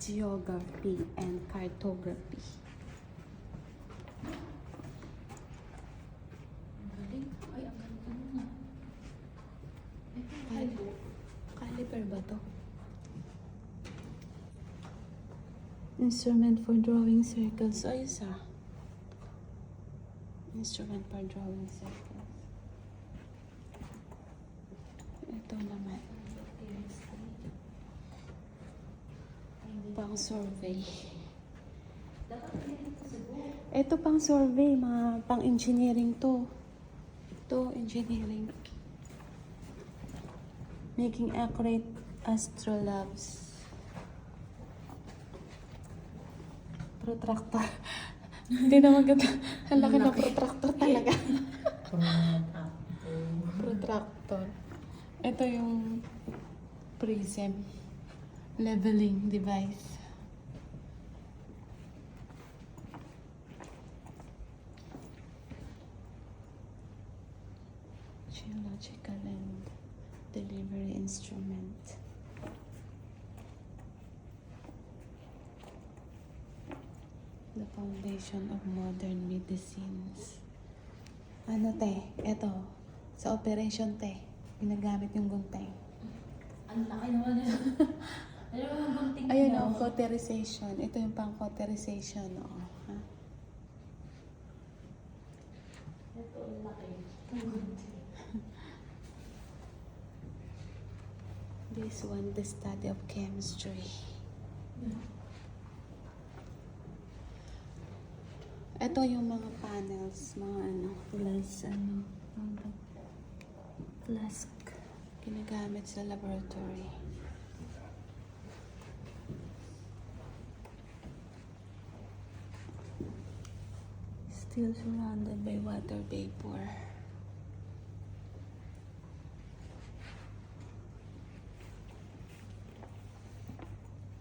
geography and cartography. Ang galing. Ay, ang galing ano nga. Caliper ba to? Instrument for drawing circles. Ayos ah. Instrument for drawing circles. Ito naman. Pang survey. Ito pang survey, mga pang engineering to. Ito, engineering. Making accurate astrolabes. Protractor. Hindi na maganda. Ang laki na protractor talaga. Protractor. Ito yung prism. Leveling device. Geological and delivery instrument. The foundation of modern medicines. Ano te? Ito. Sa operation te. Ginagamit yung gunting. Ang laki naman yun. Ano yung gunting Ayun mo? o, cauterization. Ito yung pang cauterization. Oo. Ha? Ito, ang laki. Ang gunting. This one, the study of chemistry. Ito yung mga panels, mga flask. Ginagamit sa laboratory. Still surrounded by water vapor.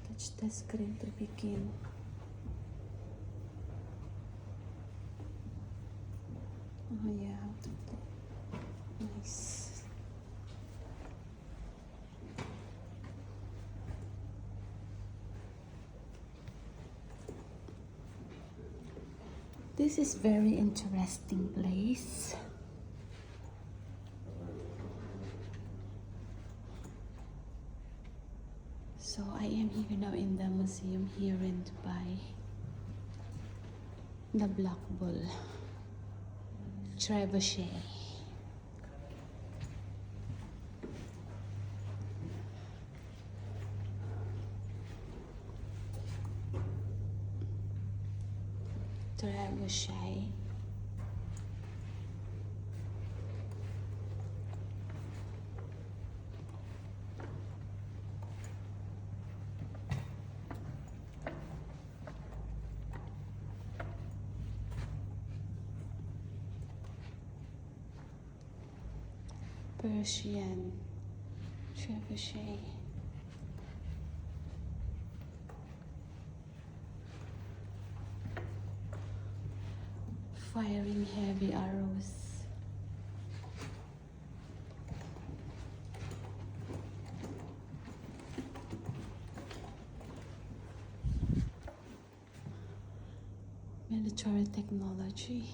Touch the screen to begin. Oh yeah, how to play. Nice. This is very interesting place. So I am here now in the museum here in Dubai. The Black Bull. Trebuchet. Trebuchet. Persian trebuchet. Firing heavy arrows. Military technology.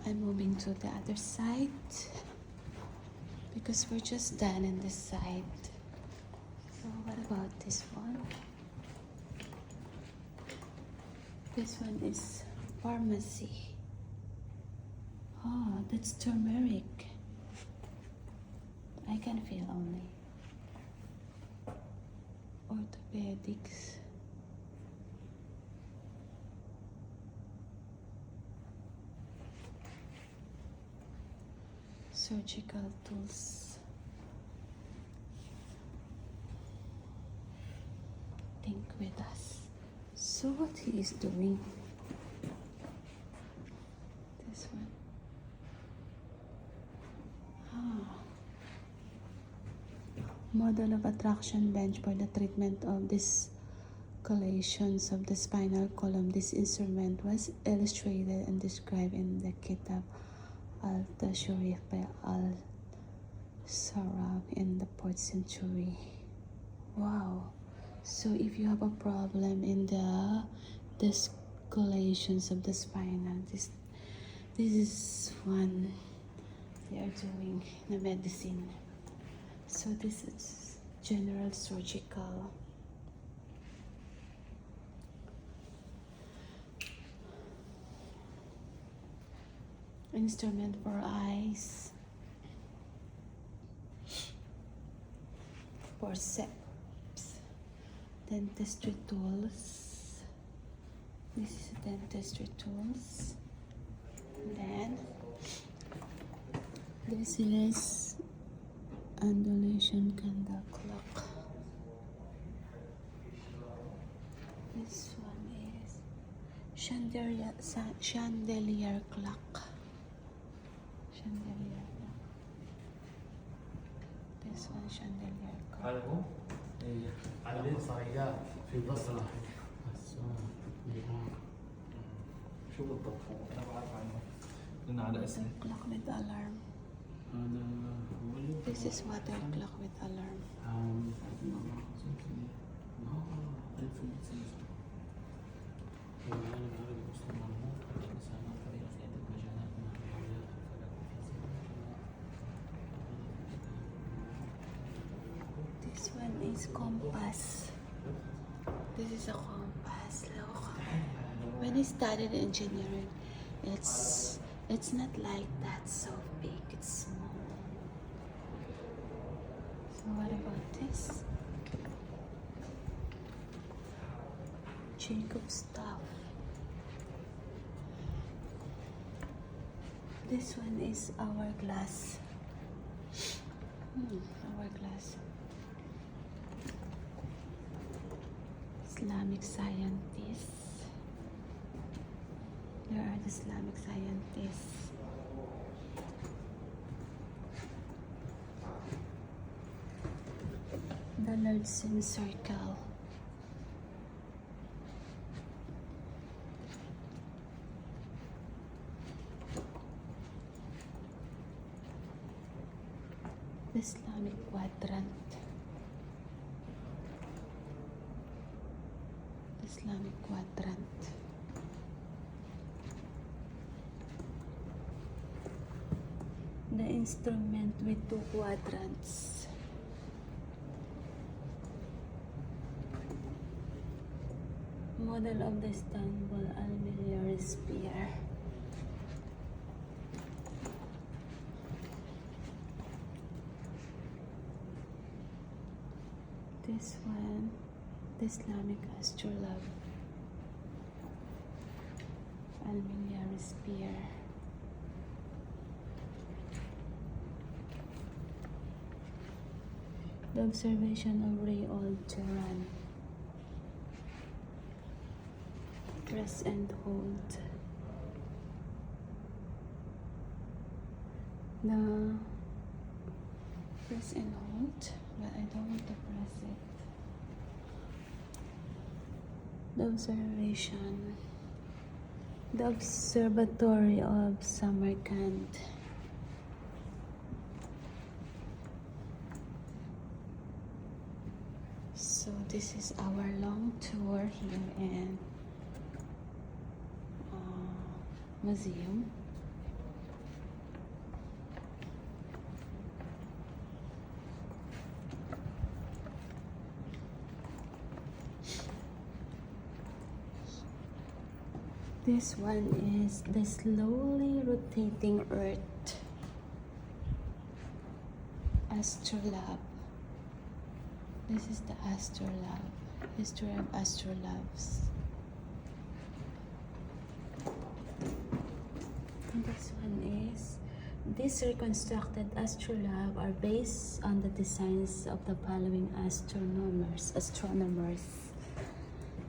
I'm moving to the other side because we're just done in this side. So what about this one? This one is pharmacy. Oh, that's turmeric. I can feel only. Orthopedics. Surgical tools. Think with us. So what he is doing? This one. Model of attraction bench for the treatment of discolorations of the spinal column. This instrument was illustrated and described in the Kitab al-Tashurif by Sarab in the 4th century. Wow. So if you have a problem in the discolorations of the spinal, this is one they are doing the medicine. So this is general surgical. Instrument for eyes, forceps, dentistry tools. This is dentistry tools. Then this is undulation candle clock. This one is chandelier clock. Chandelier clock. This one chandelier clock. هذا هو؟ اي على بصريات في بصرة بس شو بالضبط هو؟ انا بعرف عنه لأن على اسمه Water clock with alarm. هذا هو اللي This is water clock with alarm. This one is compass. This is a compass. Look. When I studied engineering, it's not like that so big. It's small. So what about this? Jacob stuff. This one is hourglass. Hourglass. Islamic scientists. There are the Islamic scientists. The Lordson circle. The Islamic quadrant. The Islamic quadrant. The instrument with 2 quadrants. Model of the Istanbul alveolar sphere. This one, the Islamic astrolabe, alveolar sphere. The observation of Ray Old-Turan. Press and hold. The press and hold, but I don't want to press it. The observation. The Observatory of Samarkand. So this is our long tour here in museum. This one is the slowly rotating Earth astrolabe. This is the astrolabe. History of astrolabes. And this one is, these reconstructed astrolabe are based on the designs of the following astronomers.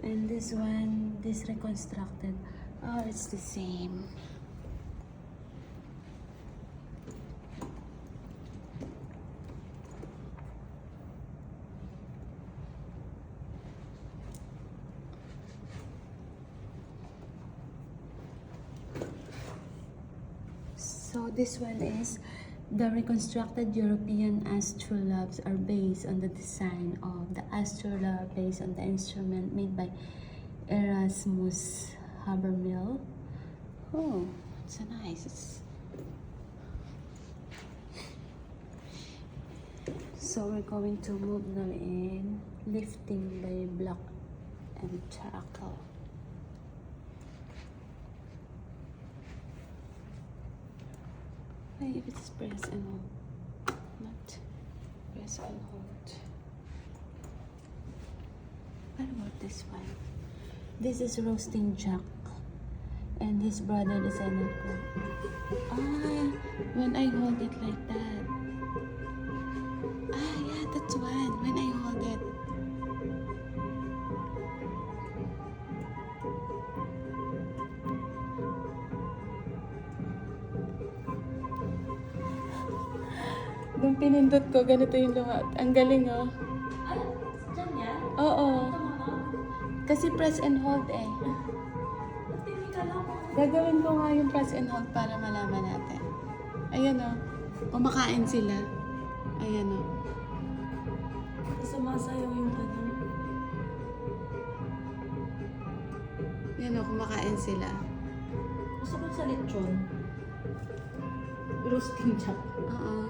And this one, this reconstructed, oh, it's the same. So this one is The reconstructed European astrolabes are based on the design of the astrolabe based on the instrument made by Erasmus Habermill. Oh, it's so nice. So we're going to move now in lifting by block and tackle. Why if it's press and hold, not press and hold. What about this one? This is roasting Jack, and his brother decided to. When I hold it like that. Yeah, that's one. When I hold it. Nung pinindot ko, ganito yung lumat. Ang galing, oh. Ay, dyan yan? Oo. Tama. Kasi press and hold eh. Hindi ka lang. Gagawin ko nga yung press and hold para malaman natin. Ayan, oh. Kumakain sila. Ayan, oh. Sumasayaw yung ano. Ayan, oh. Kumakain sila. Gusto ko sa lechon. Roasting jack. Oo.